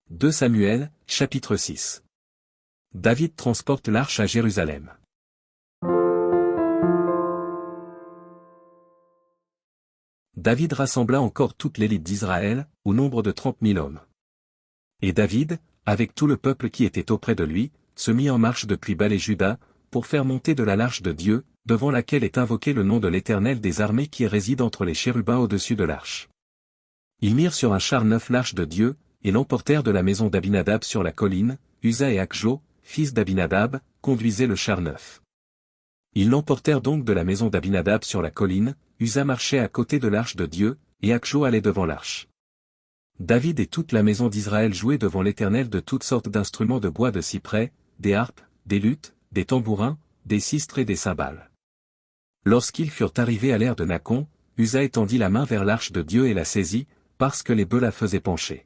2 Samuel, chapitre 6. David transporte l'arche à Jérusalem. David rassembla encore toute l'élite d'Israël, au nombre de 30 000 hommes. Et David, avec tout le peuple qui était auprès de lui, se mit en marche depuis Baal et Juda, pour faire monter de la l'arche de Dieu, devant laquelle est invoqué le nom de l'Éternel des armées qui réside entre les chérubins au-dessus de l'arche. Ils mirent sur un char neuf l'arche de Dieu, et l'emportèrent de la maison d'Abinadab sur la colline. Uza et Akjo, fils d'Abinadab, conduisaient le char neuf. Ils l'emportèrent donc de la maison d'Abinadab sur la colline. Uza marchait à côté de l'arche de Dieu, et Akjo allait devant l'arche. David et toute la maison d'Israël jouaient devant l'Éternel de toutes sortes d'instruments de bois de cyprès, des harpes, des luths, des tambourins, des sistres et des cymbales. Lorsqu'ils furent arrivés à l'aire de Nacon, Uza étendit la main vers l'arche de Dieu et la saisit, parce que les bœufs la faisaient pencher.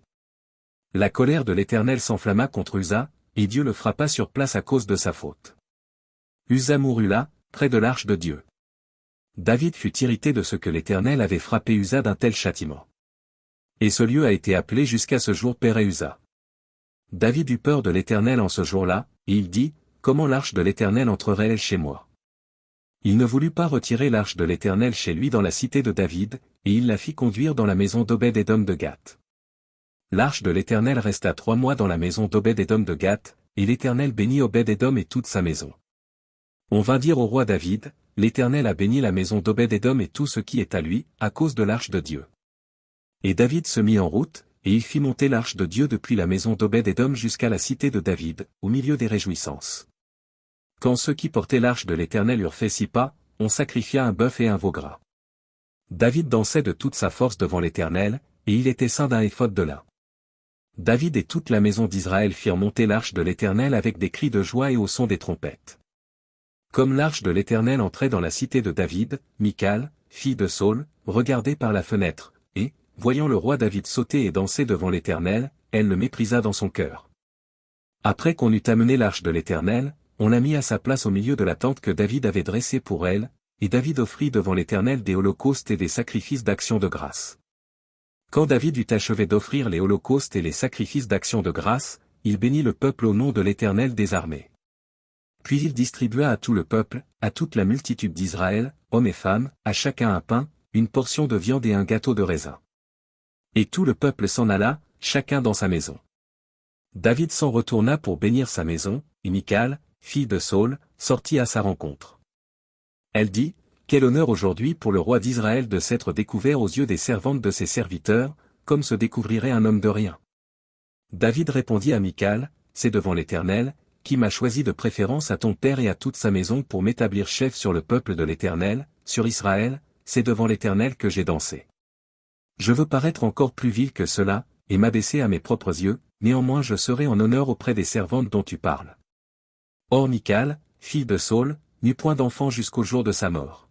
La colère de l'Éternel s'enflamma contre Uza, et Dieu le frappa sur place à cause de sa faute. Uza mourut là, près de l'arche de Dieu. David fut irrité de ce que l'Éternel avait frappé Uza d'un tel châtiment. Et ce lieu a été appelé jusqu'à ce jour Péré-Uza. David eut peur de l'Éternel en ce jour-là, et il dit, « Comment l'arche de l'Éternel entrerait-elle chez moi ?» Il ne voulut pas retirer l'arche de l'Éternel chez lui dans la cité de David, et il la fit conduire dans la maison d'Obed-Édom de Gath. L'arche de l'Éternel resta 3 mois dans la maison d'Obed-Édom de Gath, et l'Éternel bénit Obed-Édom et toute sa maison. On vint dire au roi David, « L'Éternel a béni la maison d'Obed-Édom et tout ce qui est à lui, à cause de l'arche de Dieu. » Et David se mit en route, et il fit monter l'arche de Dieu depuis la maison d'Obed-Édom jusqu'à la cité de David, au milieu des réjouissances. Quand ceux qui portaient l'arche de l'Éternel eurent fait 6 pas, on sacrifia un bœuf et un veau gras. David dansait de toute sa force devant l'Éternel, et il était ceint d'un éphod de lin. David et toute la maison d'Israël firent monter l'arche de l'Éternel avec des cris de joie et au son des trompettes. Comme l'arche de l'Éternel entrait dans la cité de David, Michal, fille de Saul, regardait par la fenêtre, et, voyant le roi David sauter et danser devant l'Éternel, elle le méprisa dans son cœur. Après qu'on eut amené l'arche de l'Éternel, on la mit à sa place au milieu de la tente que David avait dressée pour elle, et David offrit devant l'Éternel des holocaustes et des sacrifices d'action de grâce. Quand David eut achevé d'offrir les holocaustes et les sacrifices d'action de grâce, il bénit le peuple au nom de l'Éternel des armées. Puis il distribua à tout le peuple, à toute la multitude d'Israël, hommes et femmes, à chacun un pain, une portion de viande et un gâteau de raisin. Et tout le peuple s'en alla, chacun dans sa maison. David s'en retourna pour bénir sa maison, et Michal, fille de Saul, sortit à sa rencontre. Elle dit, « Quel honneur aujourd'hui pour le roi d'Israël de s'être découvert aux yeux des servantes de ses serviteurs, comme se découvrirait un homme de rien. » David répondit à Michal, « C'est devant l'Éternel, qui m'a choisi de préférence à ton père et à toute sa maison pour m'établir chef sur le peuple de l'Éternel, sur Israël, c'est devant l'Éternel que j'ai dansé. Je veux paraître encore plus vil que cela, et m'abaisser à mes propres yeux, néanmoins je serai en honneur auprès des servantes dont tu parles. » Or Michal, fille de Saul, n'eut point d'enfant jusqu'au jour de sa mort.